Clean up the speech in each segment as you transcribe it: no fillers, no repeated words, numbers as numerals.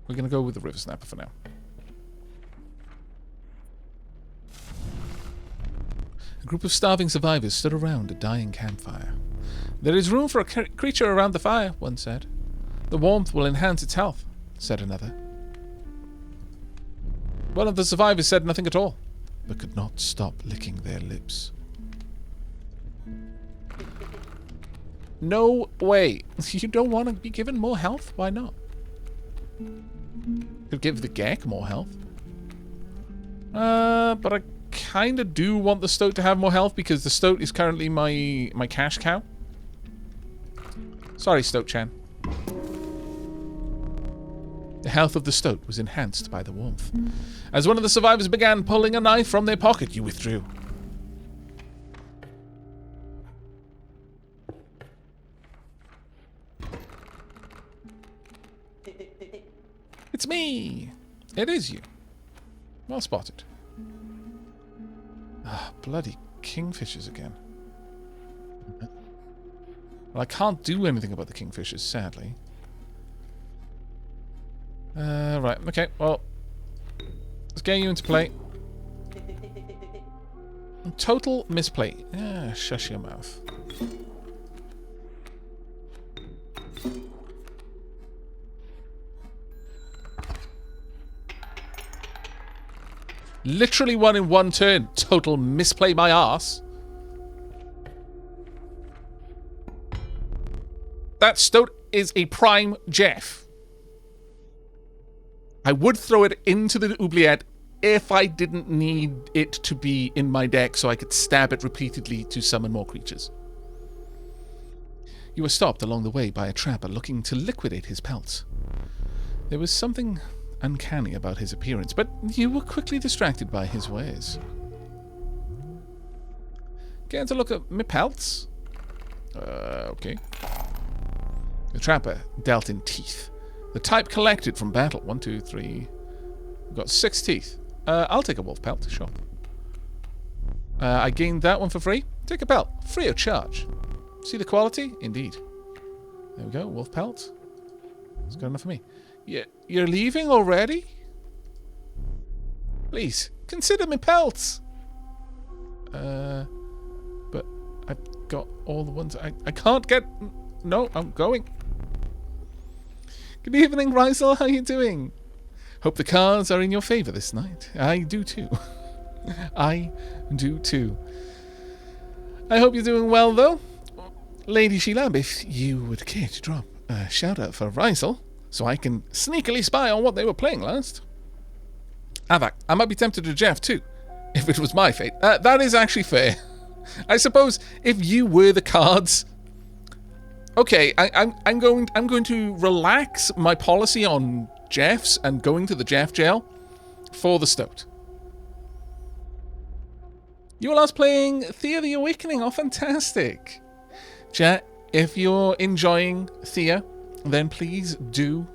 We're going to go with the river snapper for now. A group of starving survivors stood around a dying campfire. There is room for a creature around the fire, one said. The warmth will enhance its health, said another. One of the survivors said nothing at all, but could not stop licking their lips. No way. You don't want to be given more health? Why not? Could give the Gek more health. But I kind of do want the Stoat to have more health because the Stoat is currently my cash cow. Sorry, Stoat-chan. The health of the Stoat was enhanced by the warmth. As one of the survivors began pulling a knife from their pocket, you withdrew. It's me! It is you. Well spotted. Ah, bloody kingfishers again. Well, I can't do anything about the kingfishers, sadly. Right, okay, well. Let's get you into play. Total misplay. Ah, shush your mouth. Literally won in one turn. Total misplay my arse. That Stoat is a prime Jeff. I would throw it into the oubliette if I didn't need it to be in my deck so I could stab it repeatedly to summon more creatures. You were stopped along the way by a trapper looking to liquidate his pelts. There was something uncanny about his appearance, but you were quickly distracted by his ways. Getting to look at my pelts? Okay. The trapper dealt in teeth. The type collected from battle. 1, 2, 3. We've got 6 teeth. I'll take a wolf pelt, sure. I gained that one for free. Take a pelt, free of charge. See the quality? Indeed. There we go, wolf pelt. It's good enough for me. Yeah, you're leaving already? Please, consider me pelts. But I've got all the ones I can't get. No, I'm going. Good evening, Rysel. How are you doing? Hope the cards are in your favor this night. I do too. I do too. I hope you're doing well, though. Lady Sheila, if you would care to drop a shout out for Rysel, so I can sneakily spy on what they were playing last. Aavak, I might be tempted to Jeff too, if it was my fate. That is actually fair. I suppose if you were the cards. Okay, I'm going to relax my policy on Jeffs and going to the Jeff jail for the Stoat. You were last playing Thea the Awakening. Oh, fantastic. Chat, if you're enjoying Thea, then please do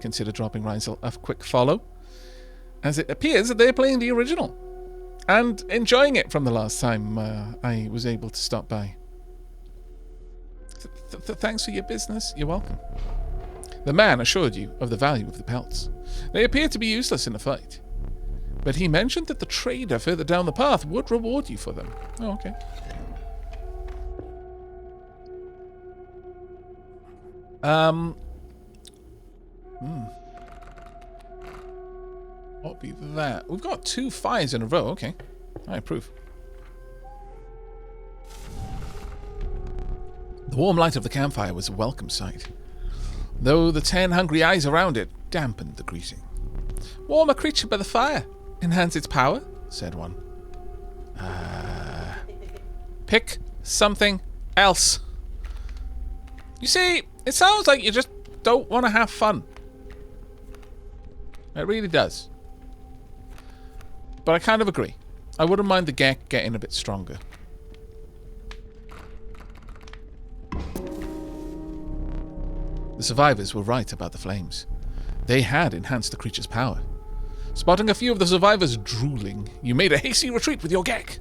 consider dropping Rysel a quick follow, as it appears that they're playing the original and enjoying it from the last time I was able to stop by. Thanks for your business. You're welcome. The man assured you of the value of the pelts. They appear to be useless in a fight, but he mentioned that the trader further down the path would reward you for them. Oh, okay. What'll be that? We've got 2 fires in a row. Okay. I approve. The warm light of the campfire was a welcome sight, though the 10 hungry eyes around it dampened the greeting. Warm a creature by the fire. Enhance its power, said one. Pick something else. You see, it sounds like you just don't want to have fun. It really does. But I kind of agree. I wouldn't mind the Gek getting a bit stronger. The survivors were right about the flames. They had enhanced the creature's power. Spotting a few of the survivors drooling, you made a hasty retreat with your Gek.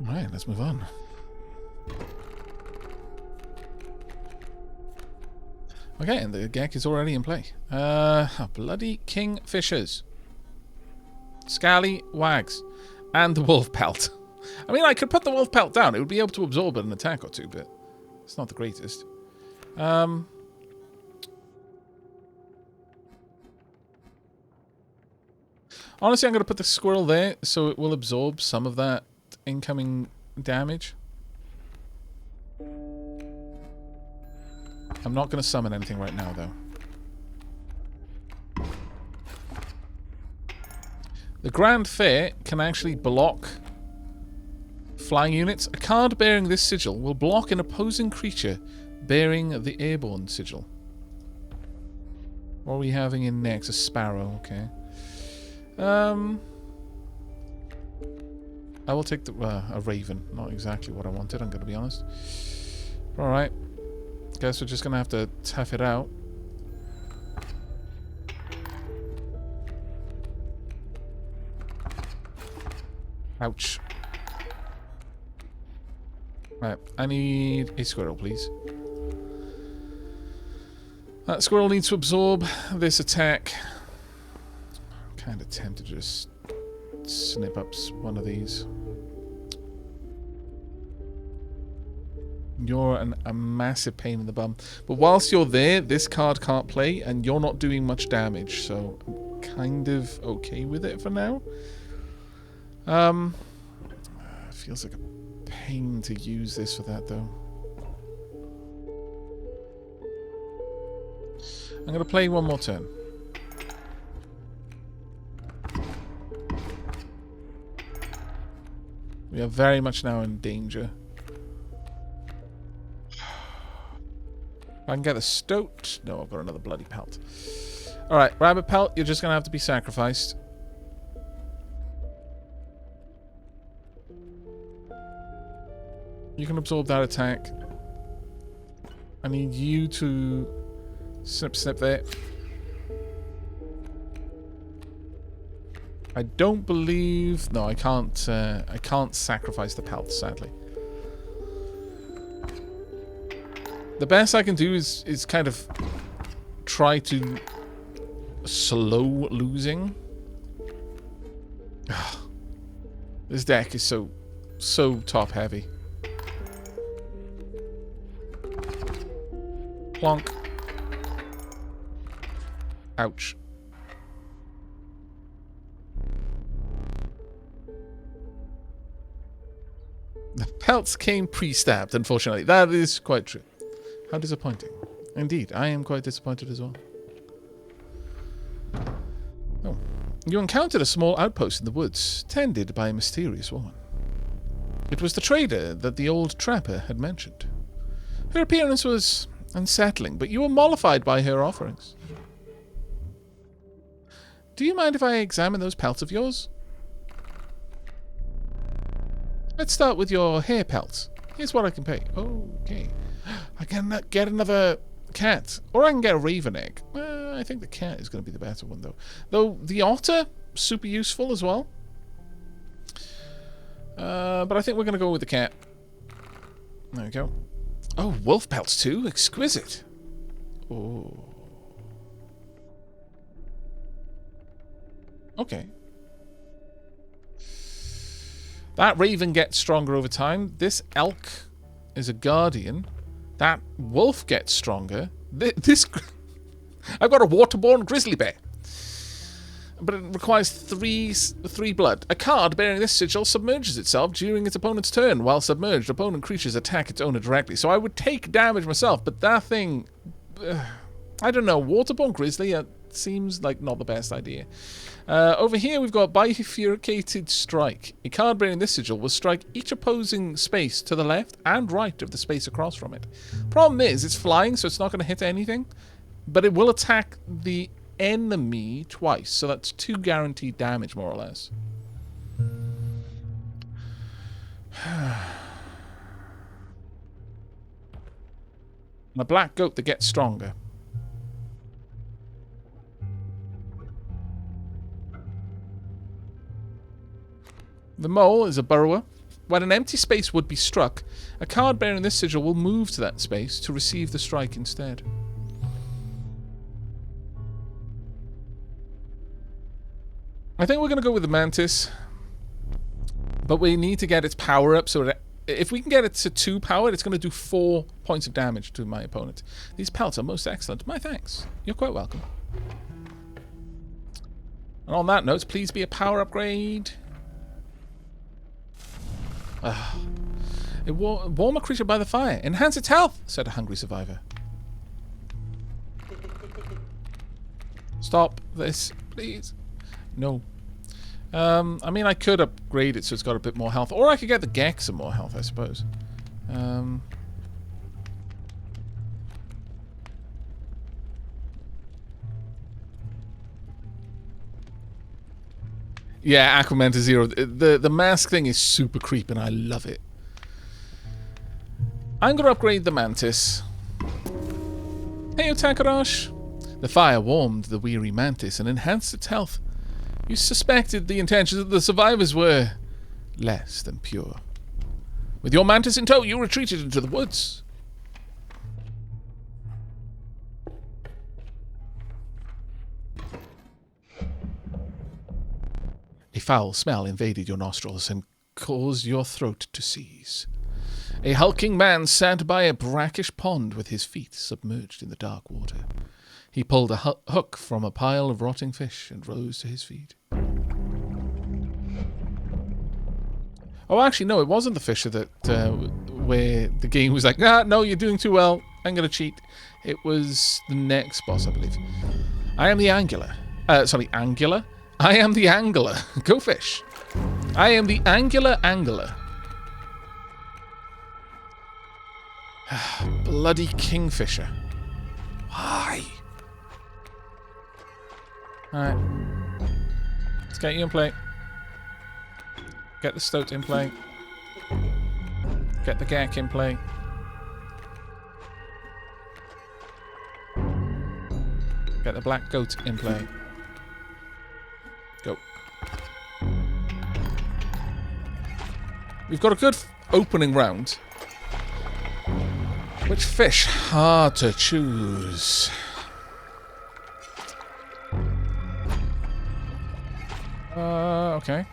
Right, let's move on. Okay, and the Gek is already in play. Bloody Kingfishers. Scally Wags. And the Wolf Pelt. I mean, I could put the Wolf Pelt down. It would be able to absorb an attack or two, but it's not the greatest. Honestly, I'm going to put the squirrel there so it will absorb some of that incoming damage. I'm not going to summon anything right now, though. The Grand Fair can actually block flying units. A card bearing this sigil will block an opposing creature bearing the airborne sigil. What are we having in next? A sparrow, okay. I will take the a raven. Not exactly what I wanted, I'm going to be honest. Alright. Guess we're just going to have to tough it out. Ouch. Right, I need a squirrel, please. That squirrel needs to absorb this attack. I'm kind of tempted to just snip up one of these. You're a massive pain in the bum. But whilst you're there, this card can't play, and you're not doing much damage, so I'm kind of okay with it for now. Feels like a pain to use this for that, though. I'm going to play one more turn. We are very much now in danger. I can get a stoat. No, I've got another bloody pelt. Alright, rabbit pelt, you're just going to have to be sacrificed. You can absorb that attack. I need you to snip there. I don't believe... No, I can't sacrifice the pelt, sadly. The best I can do is kind of try to slow losing. This deck is so top heavy. Plonk. Ouch. The pelts came pre-stabbed, unfortunately. That is quite true. How disappointing. Indeed, I am quite disappointed as well. Oh. You encountered a small outpost in the woods, tended by a mysterious woman. It was the trader that the old trapper had mentioned. Her appearance was unsettling, but you were mollified by her offerings. Do you mind if I examine those pelts of yours? Let's start with your hair pelts. Here's what I can pay. Okay. I can get another cat. Or I can get a raven egg. I think the cat is going to be the better one, though. Though the otter, super useful as well. But I think we're going to go with the cat. There we go. Oh, wolf pelts too? Exquisite. Oh. Okay. That raven gets stronger over time. This elk is a guardian. That wolf gets stronger. This... I've got a waterborne grizzly bear. But it requires three blood. A card bearing this sigil submerges itself during its opponent's turn. While submerged, opponent creatures attack its owner directly. So I would take damage myself, but that thing... I don't know. Waterborne grizzly seems like not the best idea. Over here we've got Bifurcated Strike. A card bearing this sigil will strike each opposing space to the left and right of the space across from it. Problem is, it's flying, so it's not going to hit anything. But it will attack the enemy twice, so that's 2 guaranteed damage, more or less. And a black goat that gets stronger. The mole is a burrower. When an empty space would be struck, a card bearing this sigil will move to that space to receive the strike instead. I think we're going to go with the Mantis. But we need to get its power up, so that if we can get it to 2 power, it's going to do 4 points of damage to my opponent. These pelts are most excellent. My thanks. You're quite welcome. And on that note, please be a power upgrade. Warm a creature by the fire. Enhance its health, said a hungry survivor. Stop this, please. No. I mean, I could upgrade it so it's got a bit more health. Or I could get the Gek some more health, I suppose. Yeah, Aquaman to 0. The mask thing is super creep and I love it. I'm going to upgrade the Mantis. Hey, Takarash. The fire warmed the weary Mantis and enhanced its health. You suspected the intentions of the survivors were less than pure. With your Mantis in tow, you retreated into the woods. A foul smell invaded your nostrils and caused your throat to seize. A hulking man sat by a brackish pond with his feet submerged in the dark water. He pulled a hook from a pile of rotting fish and rose to his feet. Oh, actually, no, it wasn't the fisher that where the game was like, no, you're doing too well. I'm going to cheat. It was the next boss, I believe. I am the Angular. Angular? I am the Angler. Go fish. I am the Angular Angler. Bloody Kingfisher. Why? Alright. Let's get you in play. Get the Stoat in play. Get the Gek in play. Get the Black Goat in play. Go. We've got a good opening round. Which fish? Hard to choose. Okay.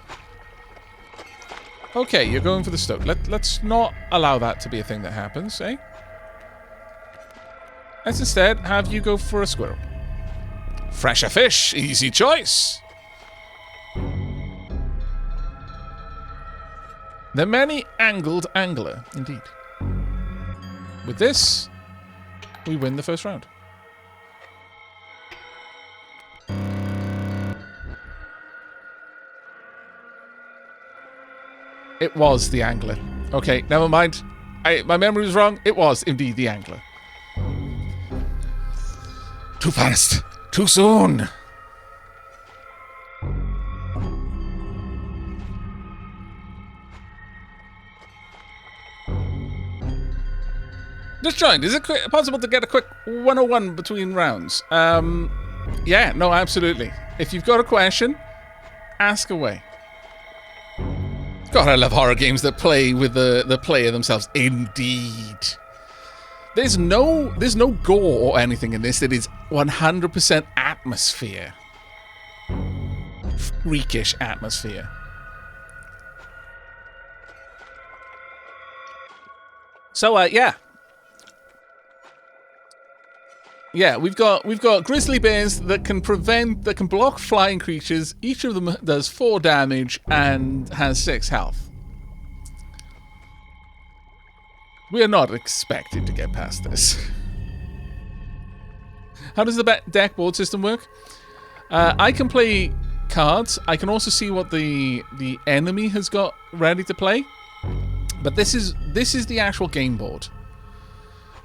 Okay, you're going for the Stoat. Let's not allow that to be a thing that happens, eh? Let's instead have you go for a squirrel. Fresher fish, easy choice. The many-angled angler, indeed. With this, we win the first round. It was the angler. Okay, never mind. My memory was wrong. It was indeed the angler. Too fast. Too soon. Just joined. Is it possible to get a quick 101 between rounds? Yeah, no, absolutely. If you've got a question, ask away. God, I love horror games that play with the player themselves. Indeed. There's no gore or anything in this. It is 100% atmosphere. Freakish atmosphere. So, yeah. Yeah, we've got grizzly bears that can block flying creatures. Each of them does 4 damage and has 6 health. We are not expected to get past this. How does the deck board system work? I can play cards. I can also see what the enemy has got ready to play. But this is the actual game board.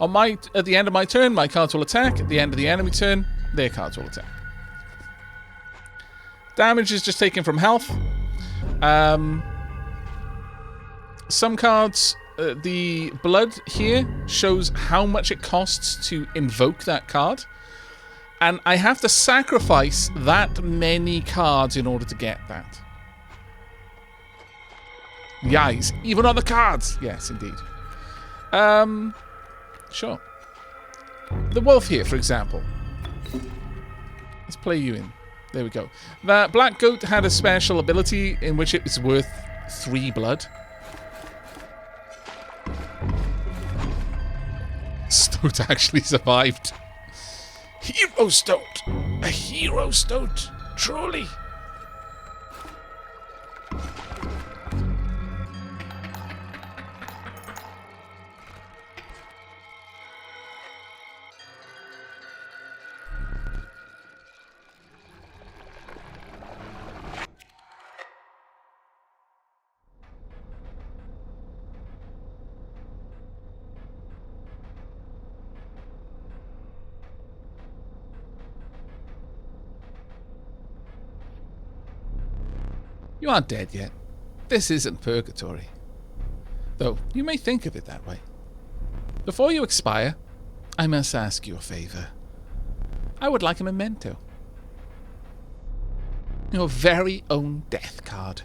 At the end of my turn, my cards will attack. At the end of the enemy turn, their cards will attack. Damage is just taken from health. Some cards, the blood here shows how much it costs to invoke that card. And I have to sacrifice that many cards in order to get that. Yikes. Even on the cards. Yes, indeed. Sure. The wolf here, for example. Let's play you in. There we go. That black goat had a special ability in which it was worth 3 blood. Stoat actually survived. Hero Stoat! A hero Stoat! Truly! You aren't dead yet. This isn't purgatory. Though you may think of it that way. Before you expire, I must ask you a favor. I would like a memento. Your very own death card.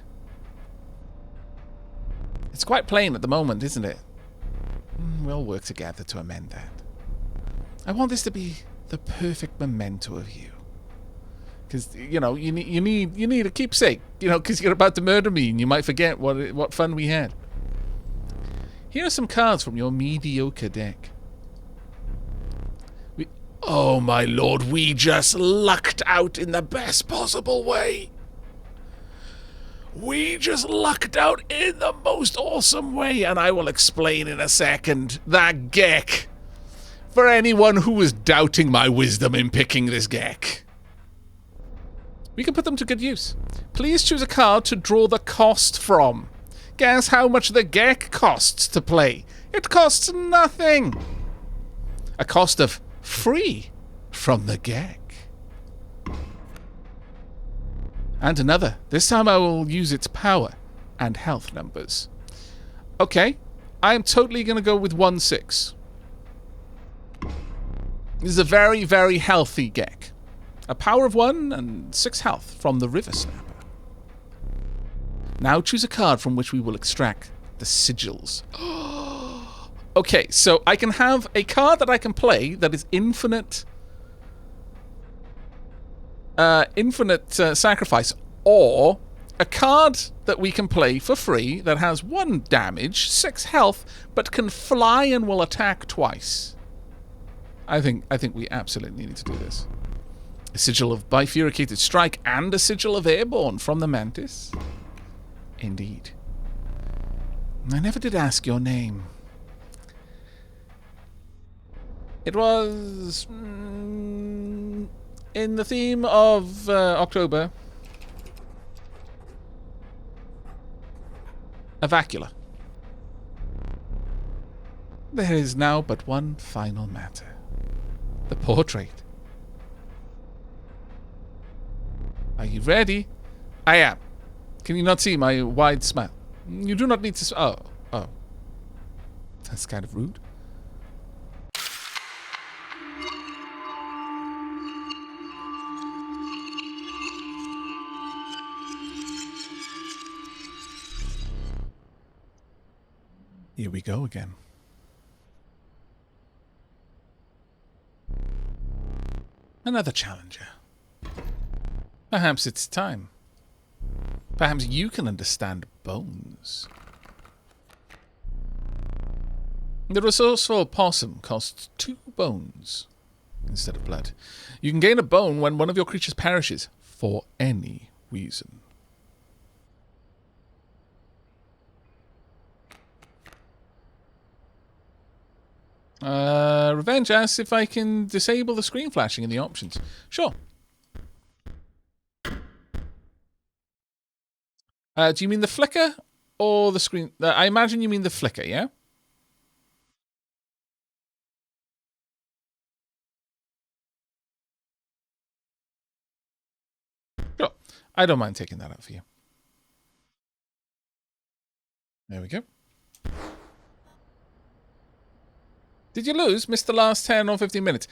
It's quite plain at the moment, isn't it? We'll work together to amend that. I want this to be the perfect memento of you. Because, you know, you need a keepsake, you know, because you're about to murder me and you might forget what fun we had. Here are some cards from your mediocre deck. Oh, my lord, we just lucked out in the best possible way. We just lucked out in the most awesome way, and I will explain in a second. That Gek. For anyone who was doubting my wisdom in picking this Gek. We can put them to good use. Please choose a card to draw the cost from. Guess how much the Gek costs to play. It costs nothing. A cost of free from the Gek. And another. This time I will use its power and health numbers. Okay, I am totally going to go with 1/6. This is a very, very healthy Gek. A power of 1 and 6 health from the River Snapper. Now choose a card from which we will extract the sigils. Okay, so I can have a card that I can play that is infinite sacrifice, or a card that we can play for free that has 1 damage, 6 health, but can fly and will attack twice. I think we absolutely need to do this. A sigil of bifurcated strike and a sigil of airborne from the Mantis. Indeed. I never did ask your name. It was in the theme of October. Avacula. There is now but one final matter. The portrait. Are you ready? I am. Can you not see my wide smile? You do not need to... Oh. That's kind of rude. Here we go again. Another challenger. Perhaps it's time. Perhaps you can understand bones. The resourceful possum costs 2 bones instead of blood. You can gain a bone when one of your creatures perishes for any reason. Revenge asks if I can disable the screen flashing in the options. Sure. Do you mean the flicker or the screen? I imagine you mean the flicker, yeah? Sure. I don't mind taking that out for you. There we go. Did you lose? Missed the last 10 or 15 minutes.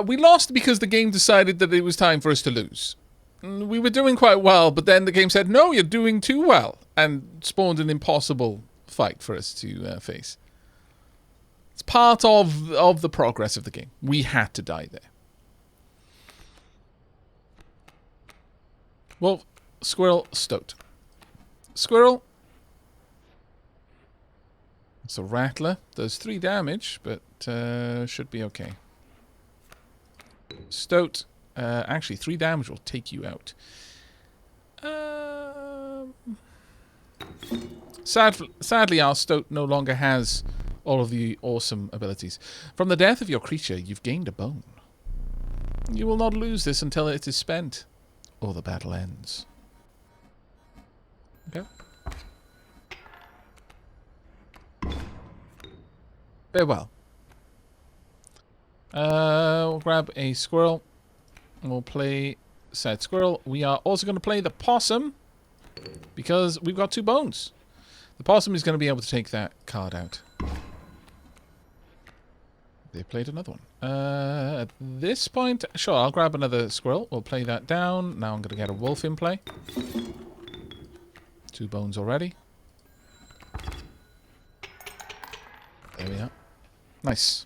We lost because the game decided that it was time for us to lose. We were doing quite well, but then the game said, no, you're doing too well, and spawned an impossible fight for us to face. It's part of the progress of the game. We had to die there. Wolf, squirrel, stoat. Squirrel. It's a rattler. Does 3 damage, but should be okay. Stoat. Actually, 3 damage will take you out. Sadly, our stoat no longer has all of the awesome abilities. From the death of your creature, you've gained a bone. You will not lose this until it is spent, or the battle ends. Okay. Very well. We'll grab a squirrel. And we'll play said squirrel. We are also going to play the possum, because we've got 2 bones. The possum is going to be able to take that card out. They played another one. At this point, sure, I'll grab another squirrel. We'll play that down. Now I'm going to get a wolf in play. 2 bones already. There we are. Nice.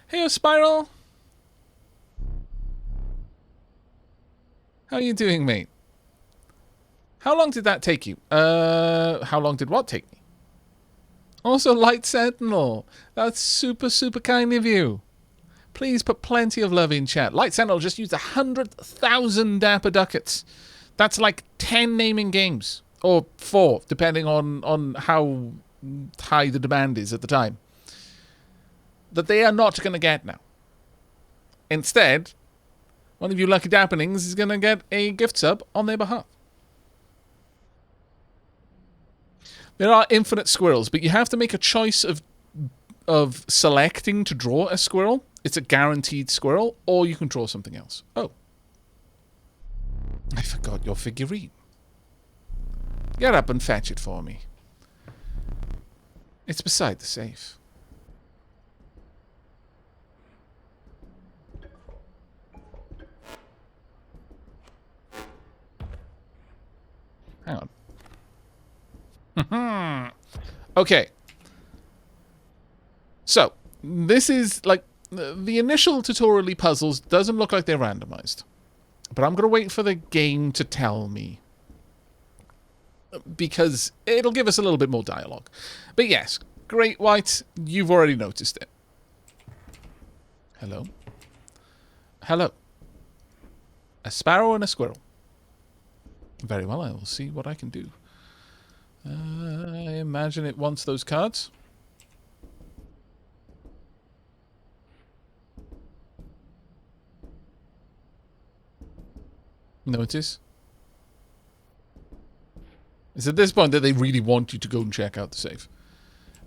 Hey, Spiral. How are you doing, mate? How long did that take you? How long did what take me? Also, Light Sentinel. That's super, super kind of you. Please put plenty of love in chat. Light Sentinel just used 100,000 Dapper Ducats. That's like 10 naming games. Or 4, depending on how high the demand is at the time. That they are not going to get now. Instead, one of you lucky dappenings is going to get a gift sub on their behalf. There are infinite squirrels, but you have to make a choice of selecting to draw a squirrel. It's a guaranteed squirrel, or you can draw something else. Oh. I forgot your figurine. Get up and fetch it for me. It's beside the safe. Hang on. Okay. So, this is like the initial tutorial puzzles doesn't look like they're randomized. But I'm going to wait for the game to tell me. Because it'll give us a little bit more dialogue. But yes, Great White, you've already noticed it. Hello? Hello. A sparrow and a squirrel. Very well, I will see what I can do. I imagine it wants those cards. Notice. It's at this point that they really want you to go and check out the safe.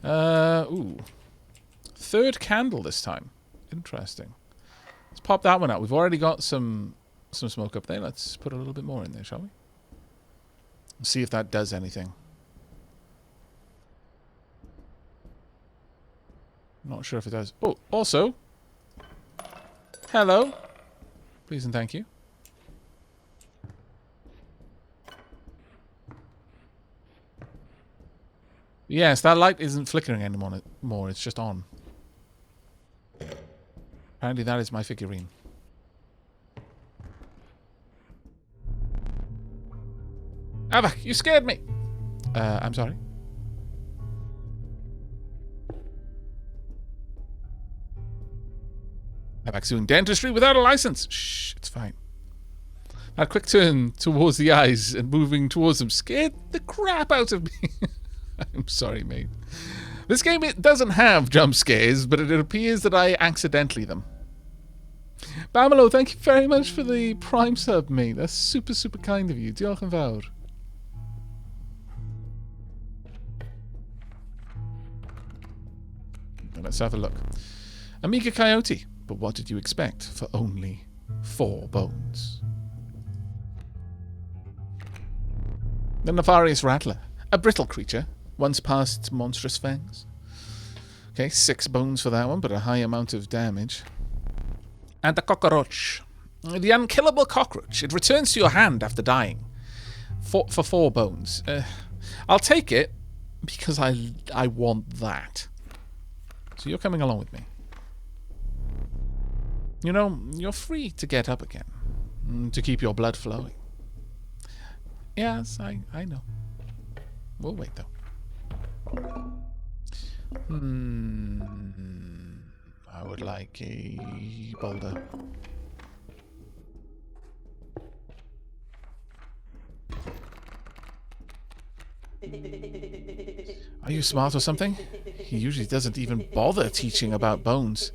Ooh. 3rd candle this time. Interesting. Let's pop that one out. We've already got some smoke up there. Let's put a little bit more in there, shall we? Let's see if that does anything. Not sure if it does. Oh, also. Hello. Please and thank you. Yes, that light isn't flickering anymore. It's just on. Apparently that is my figurine. Aavak, you scared me! I'm sorry. Aavak's doing dentistry without a license. Shh, it's fine. That quick turn towards the eyes and moving towards them scared the crap out of me. I'm sorry, mate. This game, it doesn't have jump scares, but it appears that I accidentally them. Bamelo, thank you very much for the Prime sub, mate. That's super, super kind of you. Diolch yn fawr. Let's have a look. Amiga Coyote. But what did you expect for only 4 bones? The Nefarious Rattler. A brittle creature. Once past its monstrous fangs. Okay, 6 bones for that one, but a high amount of damage. And the cockroach. The unkillable cockroach. It returns to your hand after dying. For 4 bones. I'll take it because I want that. So you're coming along with me. You know, you're free to get up again. To keep your blood flowing. Yes, I know. We'll wait, though. I would like a boulder. Are you smart or something? He usually doesn't even bother teaching about bones.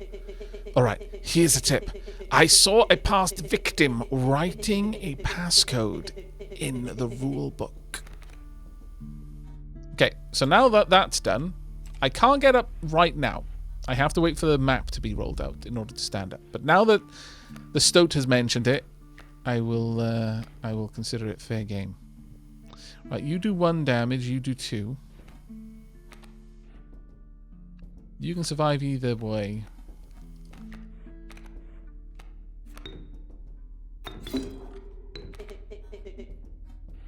Alright, here's a tip. I saw a past victim writing a passcode in the rule book. Okay, so now that that's done, I can't get up right now. I have to wait for the map to be rolled out in order to stand up. But now that the Stoat has mentioned it, I will consider it fair game. Right, you do 1 damage, you do 2. You can survive either way.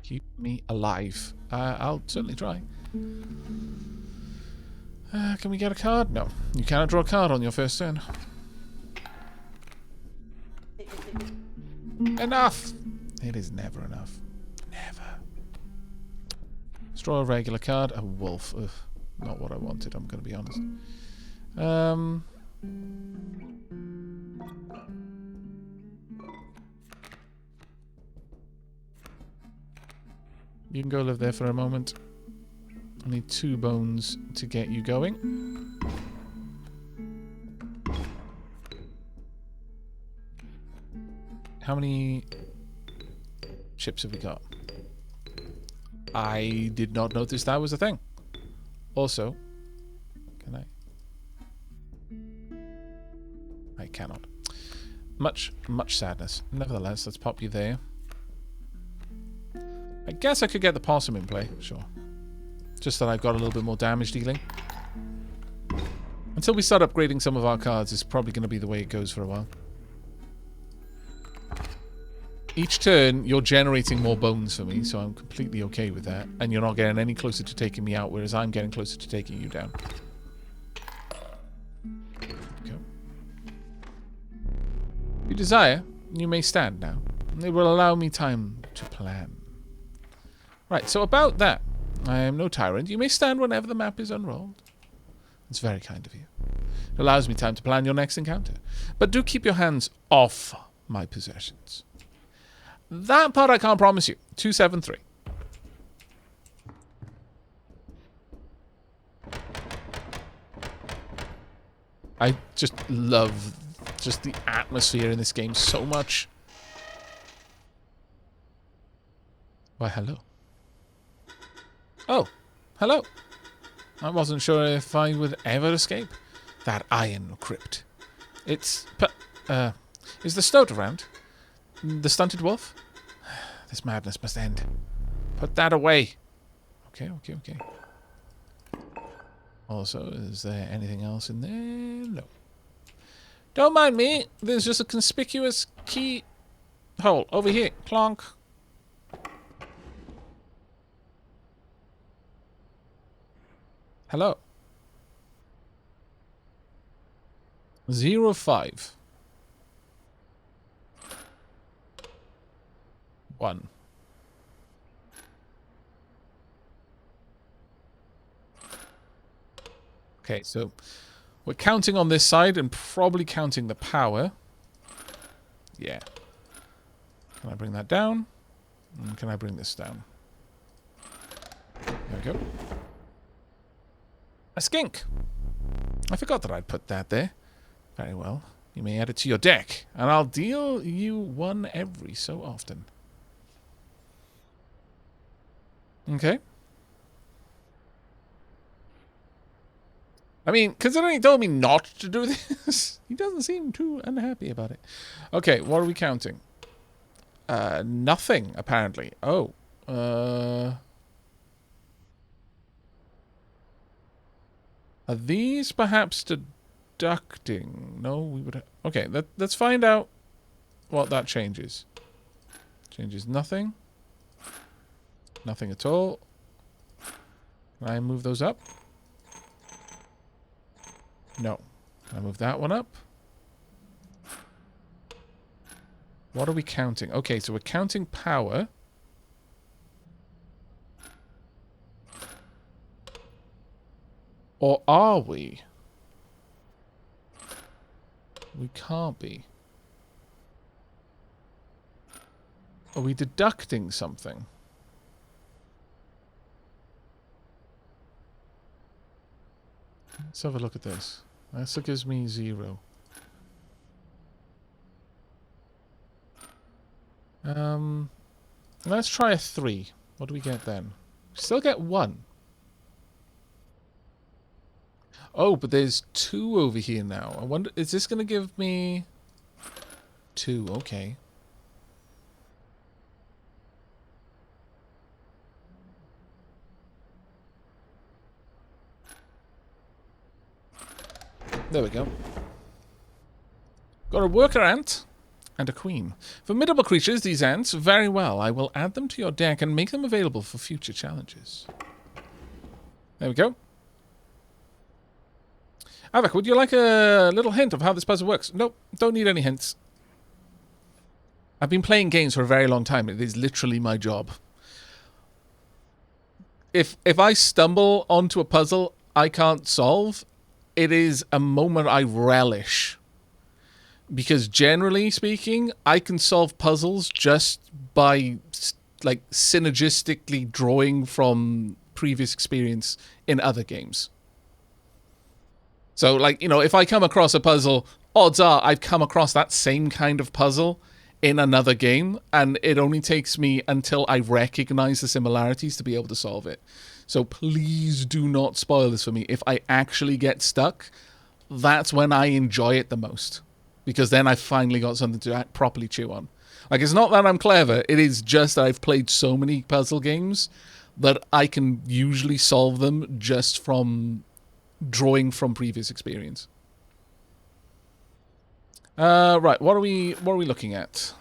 Keep me alive. I'll certainly try. Can we get a card? No. You cannot draw a card on your first turn. Enough! It is never enough. Never. Let's draw a regular card. A wolf. Ugh, not what I wanted, I'm going to be honest. You can go live there for a moment. I need 2 bones to get you going. How many chips have we got? I did not notice that was a thing. Also, can I? I cannot. Much sadness. Nevertheless, let's pop you there. I guess I could get the possum in play, sure. Just that I've got a little bit more damage dealing. Until we start upgrading some of our cards, it's probably going to be the way it goes for a while. Each turn, you're generating more bones for me, so I'm completely okay with that. And you're not getting any closer to taking me out, whereas I'm getting closer to taking you down. There we go. If you desire, you may stand now. It will allow me time to plan. Right, so about that. I am no tyrant. You may stand whenever the map is unrolled. It's very kind of you. It allows me time to plan your next encounter. But do keep your hands off my possessions. That part I can't promise you. 273. I just love just the atmosphere in this game so much. Why, hello. Oh, hello. I wasn't sure if I would ever escape that iron crypt. It's... is the Stoat around? The stunted wolf? This madness must end. Put that away. Okay. Also, is there anything else in there? No. Don't mind me. There's just a conspicuous key hole over here. Clonk. Hello. 05. 1. Okay, so we're counting on this side and probably counting the power. Yeah. Can I bring that down? And can I bring this down? There we go. A skink. I forgot that I'd put that there. Very well. You may add it to your deck, and I'll deal you 1 every so often. Okay. I mean, considering he told me not to do this, he doesn't seem too unhappy about it. Okay, what are we counting? Nothing, apparently. Oh. Are these perhaps deducting? No, we would... Okay, let's find out what that changes. Changes nothing. Nothing at all. Can I move those up? No. Can I move that one up? What are we counting? Okay, so we're counting power. Or are we? We can't be. Are we deducting something? Let's have a look at this. That gives me 0. Let's try a 3. What do we get then? Still get 1. Oh, but there's 2 over here now. I wonder, is this going to give me 2? Okay. There we go. Got a worker ant and a queen. Formidable creatures, these ants. Very well. I will add them to your deck and make them available for future challenges. There we go. Aavak, would you like a little hint of how this puzzle works? Nope, don't need any hints. I've been playing games for a very long time. It is literally my job. If I stumble onto a puzzle I can't solve, it is a moment I relish. Because generally speaking, I can solve puzzles just by like synergistically drawing from previous experience in other games. So, like, you know, if I come across a puzzle, odds are I've come across that same kind of puzzle in another game, and it only takes me until I recognize the similarities to be able to solve it. So please do not spoil this for me. If I actually get stuck, that's when I enjoy it the most. Because then I've finally got something to properly chew on. Like, it's not that I'm clever, it is just that I've played so many puzzle games that I can usually solve them just from drawing from previous experience. Right, what are we looking at?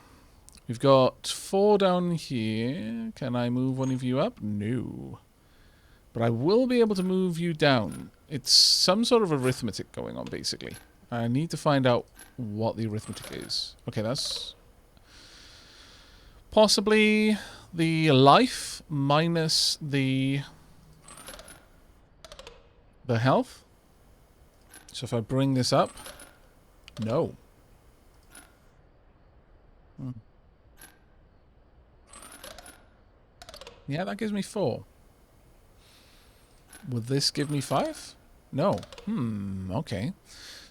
We've got 4 down here. Can I move one of you up? No. But I will be able to move you down. It's some sort of arithmetic going on, basically. I need to find out what the arithmetic is. Okay, that's possibly the life minus the health. So if I bring this up, no. Yeah, that gives me 4. Would this give me 5? No. Okay.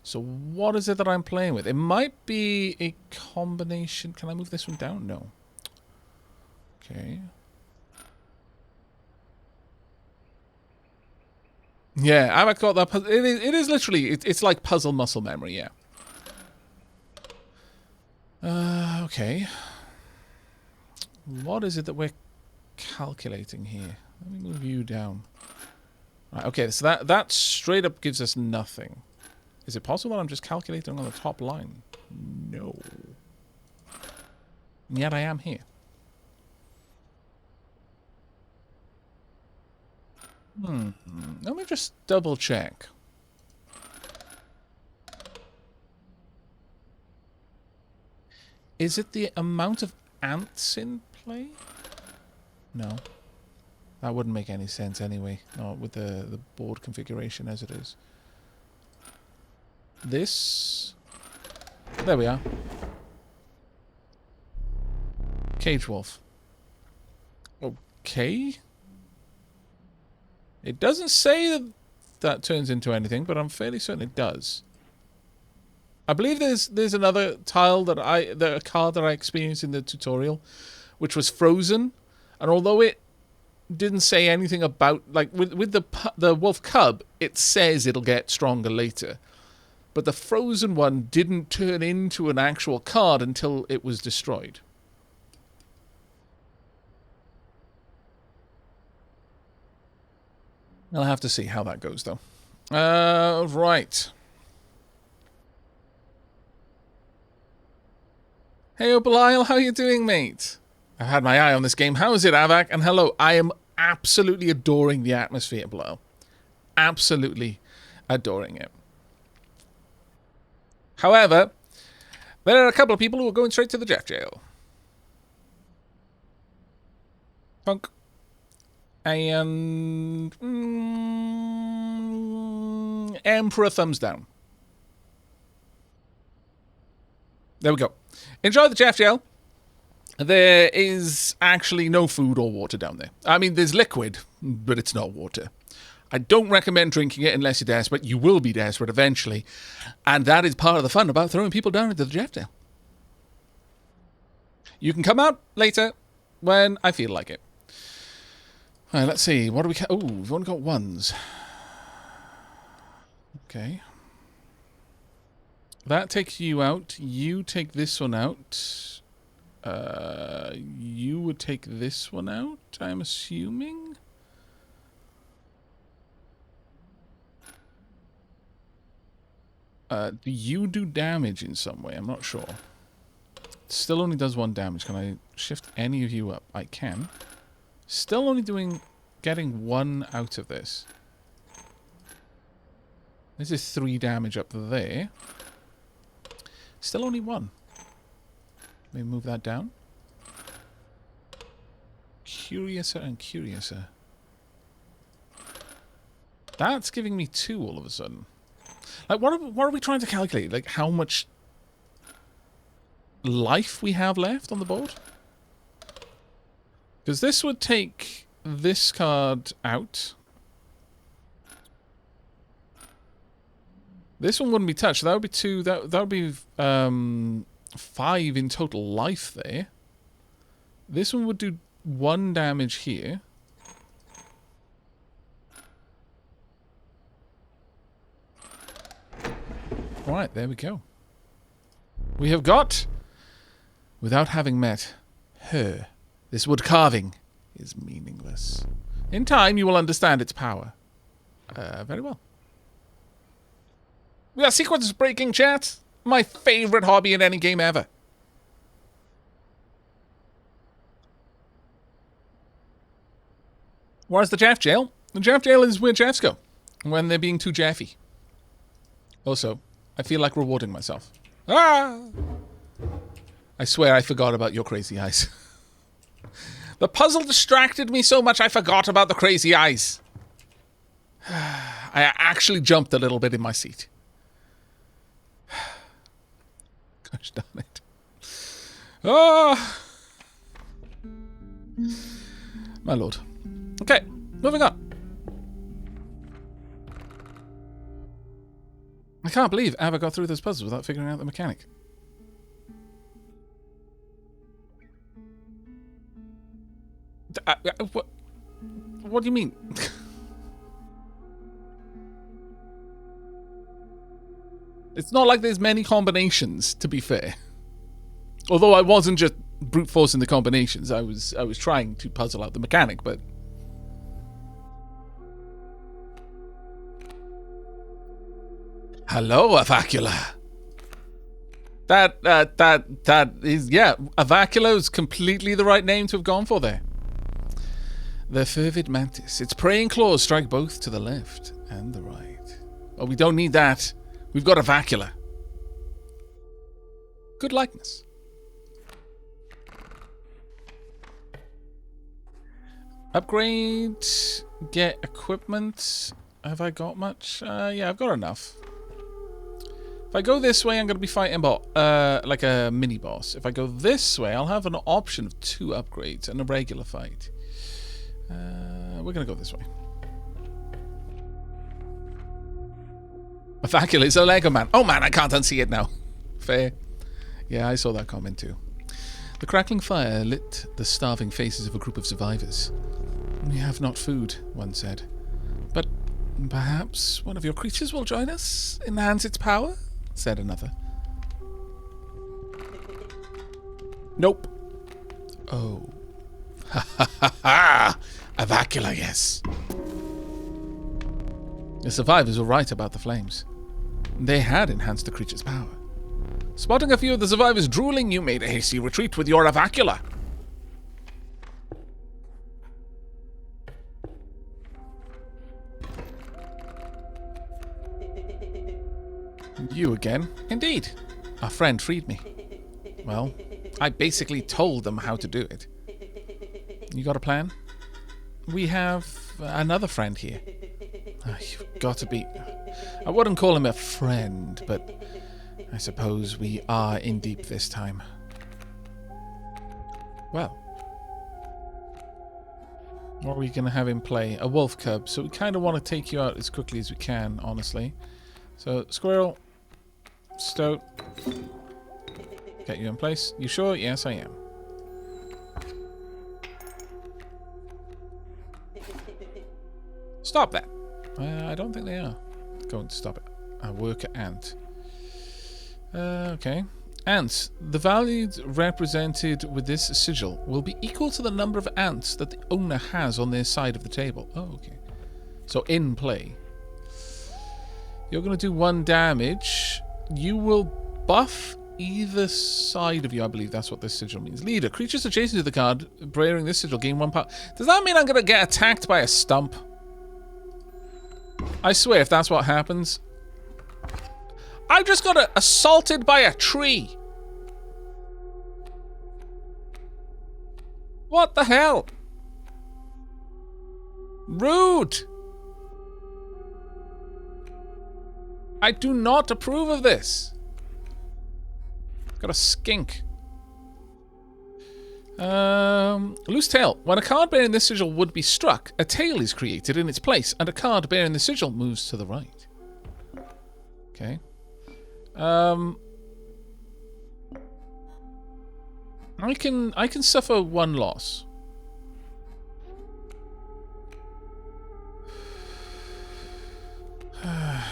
So what is it that I'm playing with? It might be a combination. Can I move this one down? No. Okay. Yeah, I've got that. It is literally, it's like puzzle muscle memory, yeah. Okay. What is it that we're calculating here? Let me move you down. Right, okay, so that straight up gives us nothing. Is it possible that I'm just calculating on the top line? No. And yet I am here. Let me just double check. Is it the amount of ants in play? No. That wouldn't make any sense anyway. Not with the board configuration as it is. This... There we are. Cage wolf. Okay. It doesn't say that that turns into anything, but I'm fairly certain it does. I believe there's another tile that a card that I experienced in the tutorial, which was frozen, and although it didn't say anything about, like with the wolf cub, it says it'll get stronger later, but the frozen one didn't turn into an actual card until it was destroyed. I'll have to see how that goes, though. Right. Hey, Belial, how you doing, mate? I've had my eye on this game. How is it, Aavak? And hello, I am absolutely adoring the atmosphere below. Absolutely adoring it. However, there are a couple of people who are going straight to the death jail. Punk. And... emperor thumbs down. There we go. Enjoy the Jeff Gel. There is actually no food or water down there. I mean, there's liquid, but it's not water. I don't recommend drinking it unless you're desperate. You will be desperate eventually. And that is part of the fun about throwing people down into the Jeff Gel. You can come out later when I feel like it. All right, let's see. What do we... Oh, we've only got ones. Okay. That takes you out. You take this one out. You would take this one out, I'm assuming? Do you do damage in some way? I'm not sure. It still only does 1 damage. Can I shift any of you up? I can. Still only getting 1 out of this. This is 3 damage up there. Still only 1. Let me move that down. Curiouser and curiouser. That's giving me 2 all of a sudden. Like, what are we trying to calculate? Like, how much life we have left on the board? Because this would take this card out. This one wouldn't be touched. That would be 2. That would be 5 in total life there. This one would do 1 damage here. Alright, there we go. We have got, without having met her, this wood carving is meaningless. In time, you will understand its power. Very well. We are sequence breaking, chat. My favorite hobby in any game ever. Where's the Jeff Jail? The Jeff Jail is where Jeffs go when they're being too Jeffy. Also, I feel like rewarding myself. Ah! I swear I forgot about your crazy eyes. The puzzle distracted me so much I forgot about the crazy eyes. I actually jumped a little bit in my seat. Gosh darn it. Oh! My lord. Okay, moving on. I can't believe Aavak got through those puzzles without figuring out the mechanic. What do you mean? It's not like there's many combinations, to be fair. Although I wasn't just brute forcing the combinations, I was trying to puzzle out the mechanic, but... Hello, Avacula. That is, yeah, Avacula is completely the right name to have gone for there. The fervid mantis. Its praying claws strike both to the left and the right. Oh, we don't need that. We've got Avacula. Good likeness. Upgrade. Get equipment. Have I got much? Yeah, I've got enough. If I go this way, I'm going to be fighting like a mini-boss. If I go this way, I'll have an option of 2 upgrades and a regular fight. We're going to go this way. Avacula is a Lego man. Oh man, I can't unsee it now. Fair. Yeah, I saw that comment too. The crackling fire lit the starving faces of a group of survivors. We have not food, one said. But perhaps one of your creatures will join us? Enhance its power? Said another. Nope. Oh. Ha ha ha ha! Avacula, yes. The survivors were right about the flames. They had enhanced the creature's power. Spotting a few of the survivors drooling, you made a hasty retreat with your Avacula. You again? Indeed. Our friend freed me. Well, I basically told them how to do it. You got a plan? We have another friend here. You've got to be... I wouldn't call him a friend, but I suppose we are in deep this time. Well. What are we going to have him play? A wolf cub. So we kind of want to take you out as quickly as we can, honestly. So, squirrel. Stoat. Get you in place. You sure? Yes, I am. Stop that. I don't think they are going to stop it. A worker ant. Okay. Ants. The values represented with this sigil will be equal to the number of ants that the owner has on their side of the table. Oh, okay. So in play. You're going to do 1 damage. You will buff either side of you. I believe that's what this sigil means. Leader. Creatures adjacent to the card bearing this sigil gain 1 power. Does that mean I'm going to get attacked by a stump? I swear, if that's what happens... I just got assaulted by a tree. What the hell? Rude. I do not approve of this. Got a skink. Loose tail. When a card bearing this sigil would be struck, a tail is created in its place, and a card bearing the sigil moves to the right. Okay. I can suffer 1 loss. I'm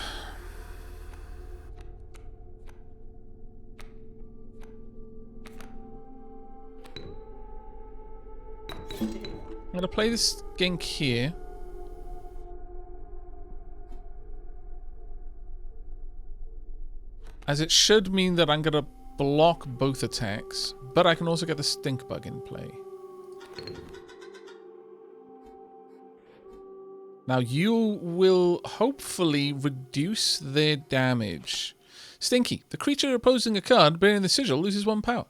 gonna play this skink here. As it should mean that I'm going to block both attacks, but I can also get the stink bug in play. Now you will hopefully reduce their damage. Stinky. The creature opposing a card bearing the sigil loses 1 power.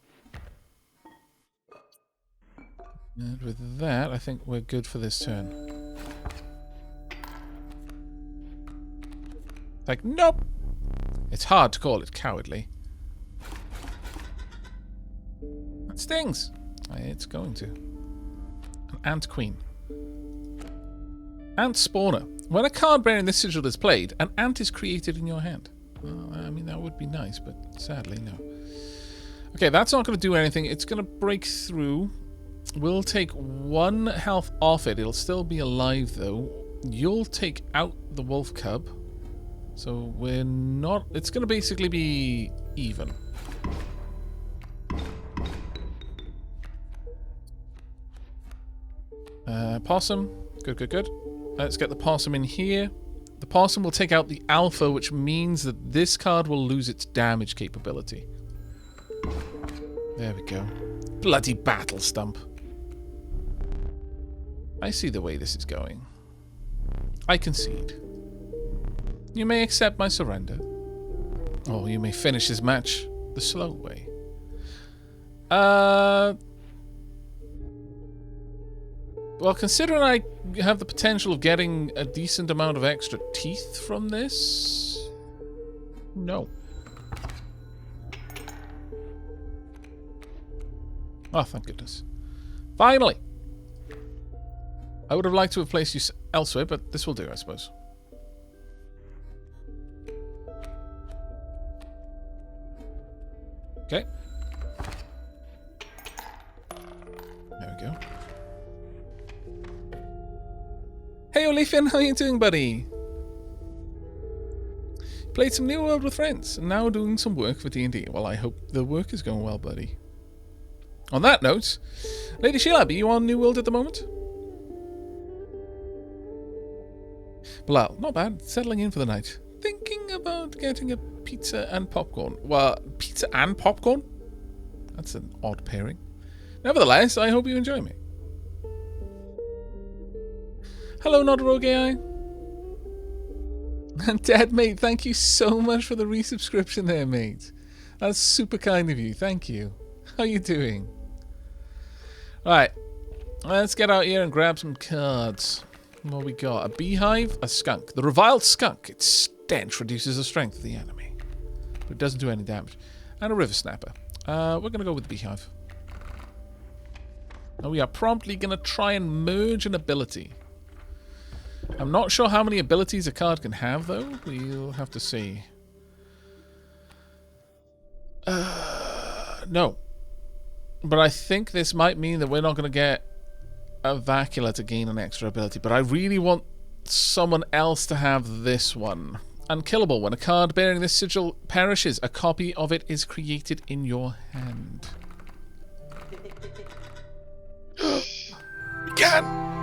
And with that, I think we're good for this turn. Like, nope. It's hard to call it cowardly. That stings. It's going to. An ant queen. Ant spawner. When a card bearing this sigil is played, an ant is created in your hand. Well, I mean, that would be nice, but sadly, no. Okay, that's not going to do anything. It's going to break through. We'll take 1 health off it. It'll still be alive, though. You'll take out the wolf cub. So we're not... It's going to basically be even. Possum. Good, good, good. Let's get the possum in here. The possum will take out the alpha, which means that this card will lose its damage capability. There we go. Bloody battle stump. I see the way this is going. I concede. You may accept my surrender. Or you may finish this match the slow way. Well, considering I have the potential of getting a decent amount of extra teeth from this... No. Oh, thank goodness. Finally! I would have liked to have placed you elsewhere, but this will do, I suppose. Okay. There we go. Hey, Olifian, how you doing, buddy? Played some New World with friends, and now doing some work for D&D. Well, I hope the work is going well, buddy. On that note, Lady Sheila, are you on New World at the moment? Bilal, not bad. Settling in for the night. Thinking about getting a pizza and popcorn. Well, pizza and popcorn? That's an odd pairing. Nevertheless, I hope you enjoy me. Hello, not a rogue AI. And Dad, mate, thank you so much for the resubscription there, mate. That's super kind of you. Thank you. How you doing? Alright. Let's get out here and grab some cards. What we got? A beehive? A skunk. The reviled skunk. It stench reduces the strength of the enemy. But it doesn't do any damage. And a river snapper. We're going to go with the beehive. And we are promptly going to try and merge an ability. I'm not sure how many abilities a card can have, though. We'll have to see. No. But I think this might mean that we're not going to get a Vacula to gain an extra ability. But I really want someone else to have this one. Unkillable. When a card bearing this sigil perishes, a copy of it is created in your hand. We can!